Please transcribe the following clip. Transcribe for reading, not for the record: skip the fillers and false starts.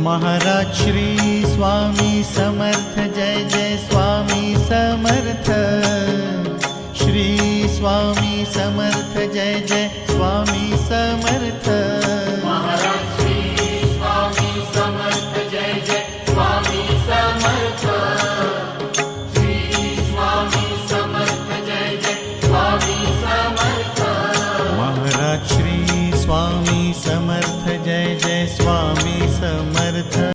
Maharaj Shri Swami Samarth, Jai Jai Swami Samarth. Shri Swami Samarth, Jai Jai Swami Samarth. Maharaj Shri Swami Samarth, Jai Jai Swami Samarth. Shri Swami Samarth, Jai Jai Swami Samarth. Maharaj Shri Swami Samarth,